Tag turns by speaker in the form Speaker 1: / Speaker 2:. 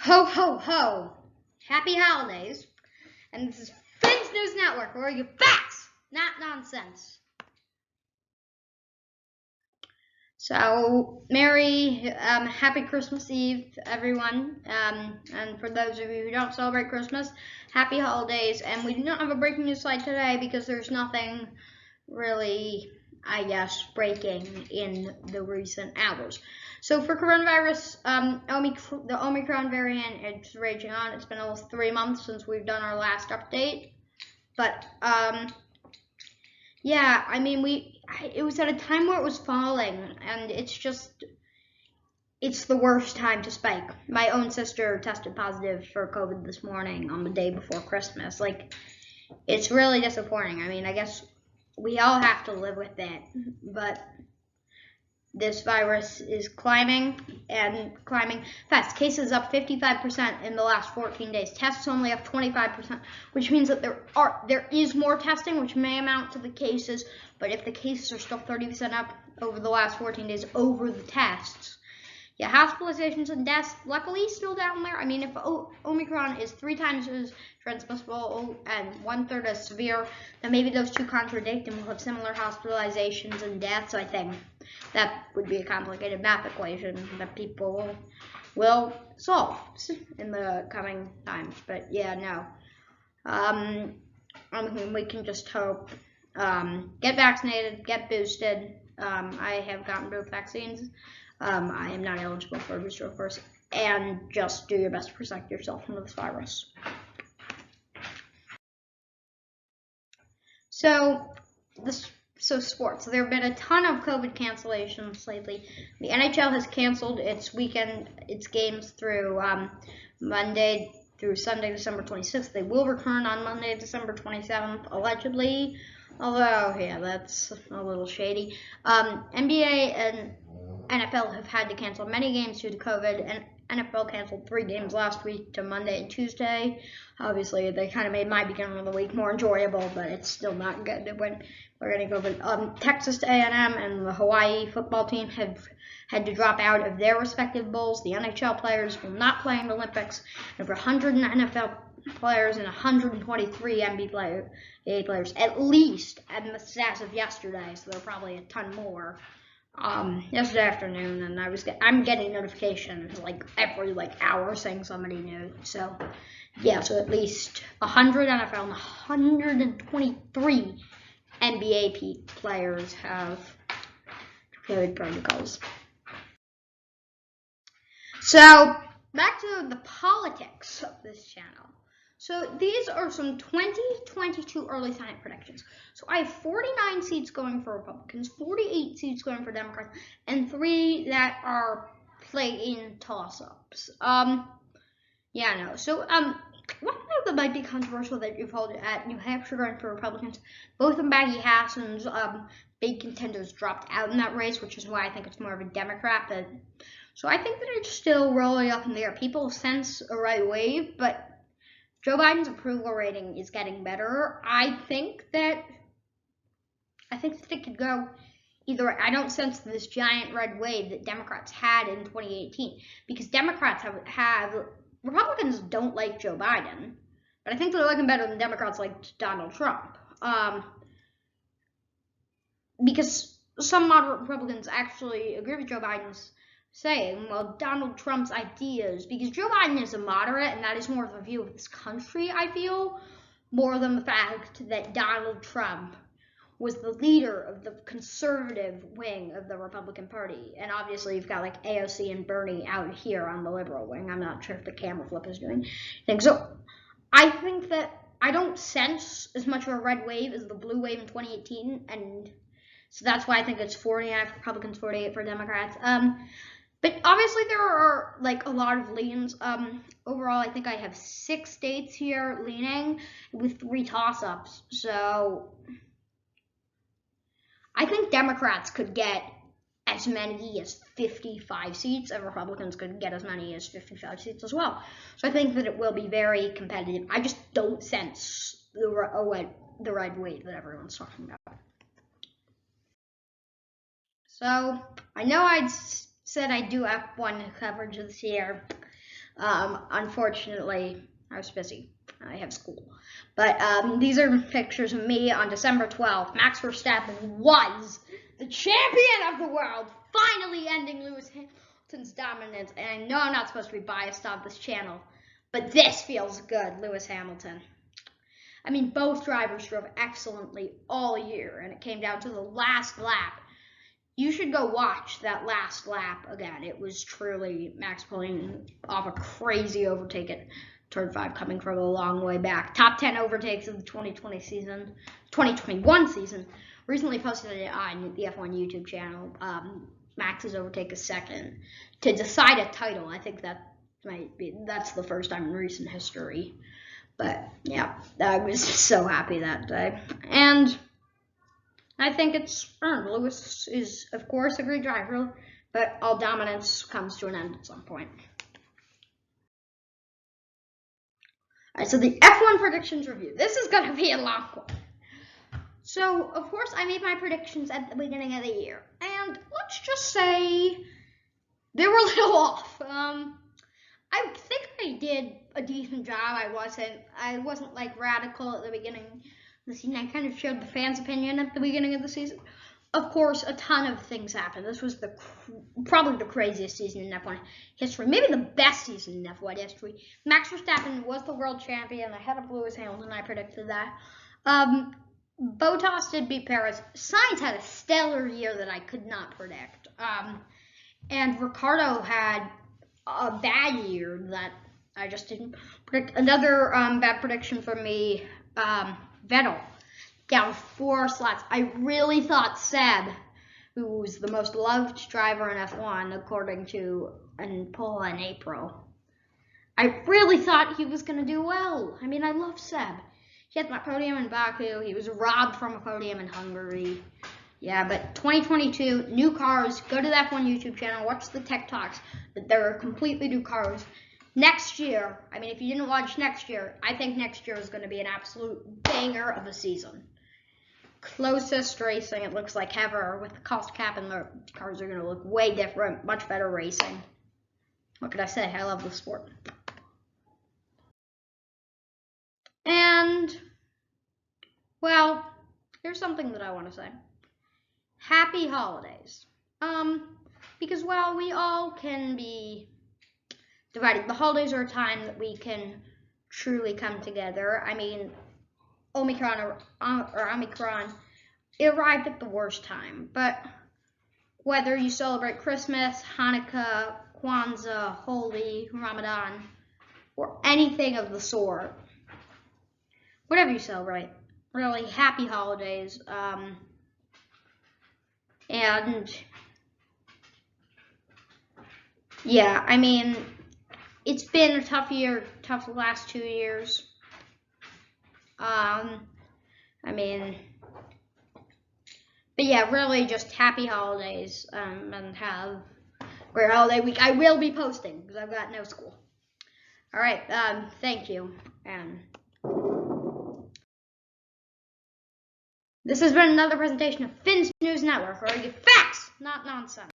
Speaker 1: Ho, ho, ho. Happy holidays. And this is Friends News Network, where you get facts, not nonsense. So, happy Christmas Eve, everyone. And for those of you who don't celebrate Christmas, happy holidays. And we do not have a breaking news slide today because there's nothing really, breaking in the recent hours. So for coronavirus, the Omicron variant, it's raging on. It's been almost 3 months since we've done our last update. But, it was at a time where it was falling, and it's the worst time to spike. My own sister tested positive for COVID this morning on the day before Christmas. It's really disappointing. I guess we all have to live with it, but this virus is climbing fast. Cases up 55% in the last 14 days. Tests only up 25%, which means that there is more testing, which may amount to the cases. But if the cases are still 30% up over the last 14 days over the tests, hospitalizations and deaths, luckily, still down there. If Omicron is 3 times as transmissible and 1/3 as severe, then maybe those two contradict and we'll have similar hospitalizations and deaths. I think that would be a complicated math equation that people will solve in the coming times. But we can just hope. Get vaccinated, get boosted. I have gotten both vaccines. I am not eligible for a booster, of course, and just do your best to protect yourself from this virus. So sports. There have been a ton of COVID cancellations lately. The NHL has canceled its games through Monday through Sunday, December 26th. They will return on Monday, December 27th, allegedly. Although, that's a little shady. NBA and NFL have had to cancel many games due to COVID, and NFL canceled 3 games last week to Monday and Tuesday. Obviously, they kind of made my beginning of the week more enjoyable, but it's still not good when we're getting COVID. Texas A&M and the Hawaii football team have had to drop out of their respective bowls. The NHL players will not play in the Olympics. Over 100 NFL players and 123 NBA players, at least, and this as of yesterday, so there are probably a ton more. Yesterday afternoon, and I'm getting notifications every hour saying somebody new. So at least 100 NFL and 123 NBA players have COVID protocols. So back to the politics of this channel. So these are some 2022 early Senate predictions. So I have 49 seats going for Republicans, 48 seats going for Democrats, and 3 that are play-in toss-ups. So one thing that might be controversial that you've held at New Hampshire going for Republicans, both of Maggie Hassan's big contenders dropped out in that race, which is why I think it's more of a Democrat. So I think that it's still rolling up in the air. People sense a right wave, but Joe Biden's approval rating is getting better. I think that it could go either way. I don't sense this giant red wave that Democrats had in 2018 because Democrats Republicans don't like Joe Biden, but I think they like him better than Democrats like Donald Trump. Because some moderate Republicans actually agree with Joe Biden's saying, Donald Trump's ideas, because Joe Biden is a moderate, and that is more of a view of this country, I feel, more than the fact that Donald Trump was the leader of the conservative wing of the Republican Party. And obviously, you've got AOC and Bernie out here on the liberal wing. I'm not sure if the camera flip is doing anything. So I think that I don't sense as much of a red wave as the blue wave in 2018, and so that's why I think it's 49 for Republicans, 48 for Democrats. But obviously there are a lot of leans. Overall, I think I have 6 states here leaning with 3 toss-ups. So I think Democrats could get as many as 55 seats, and Republicans could get as many as 55 seats as well. So I think that it will be very competitive. I just don't sense the red wave that everyone's talking about. So I know I'd said I'd do F1 coverage this year. Unfortunately, I was busy. I have school. But these are pictures of me on December 12th. Max Verstappen was the champion of the world, finally ending Lewis Hamilton's dominance. And I know I'm not supposed to be biased on this channel, but this feels good, Lewis Hamilton. I mean, both drivers drove excellently all year, and it came down to the last lap. You should go watch that last lap again. It was truly Max pulling off a crazy overtake at turn 5, coming from a long way back. Top 10 overtakes of the 2021 season. Recently posted it on the F1 YouTube channel. Max's overtake is second to decide a title. I think that's the first time in recent history. But yeah, I was so happy that day. And I think it's earned. Lewis is, of course, a great driver, but all dominance comes to an end at some point. All right, so the F1 predictions review. This is going to be a long one. So, of course, I made my predictions at the beginning of the year. And let's just say they were a little off. I think I did a decent job. I wasn't like radical at the beginning of the season. I kind of shared the fans' opinion at the beginning of the season. Of course, a ton of things happened. This was probably the craziest season in F1 history. Maybe the best season in F1 history. Max Verstappen was the world champion ahead of Lewis Hamilton. I predicted that. Bottas did beat Perez. Sainz had a stellar year that I could not predict. And Ricciardo had a bad year that I just didn't predict. Another bad prediction for me, Vettel, down 4 slots. I really thought Seb, who was the most loved driver in F1, according to a poll in April, I really thought he was going to do well. I mean, I love Seb. He had my podium in Baku. He was robbed from a podium in Hungary. Yeah, but 2022, new cars. Go to the F1 YouTube channel. Watch the Tech Talks. But there are completely new cars. Next year, I mean, if you didn't watch next year, I think next year is going to be an absolute banger of a season. Closest racing, it looks like, ever. With the cost cap, and the cars are going to look way different. Much better racing. What could I say? I love the sport. And, well, here's something that I want to say. Happy holidays. Because while we all can be divided, the holidays are a time that we can truly come together. I mean, Omicron, it arrived at the worst time. But whether you celebrate Christmas, Hanukkah, Kwanzaa, Holi, Ramadan, or anything of the sort, whatever you celebrate, really happy holidays. And yeah, I mean, it's been a tough year, tough the last 2 years. But yeah, really just happy holidays, and have a great holiday week. I will be posting because I've got no school. All right, thank you. And this has been another presentation of Finn's News Network, where we give facts, not nonsense.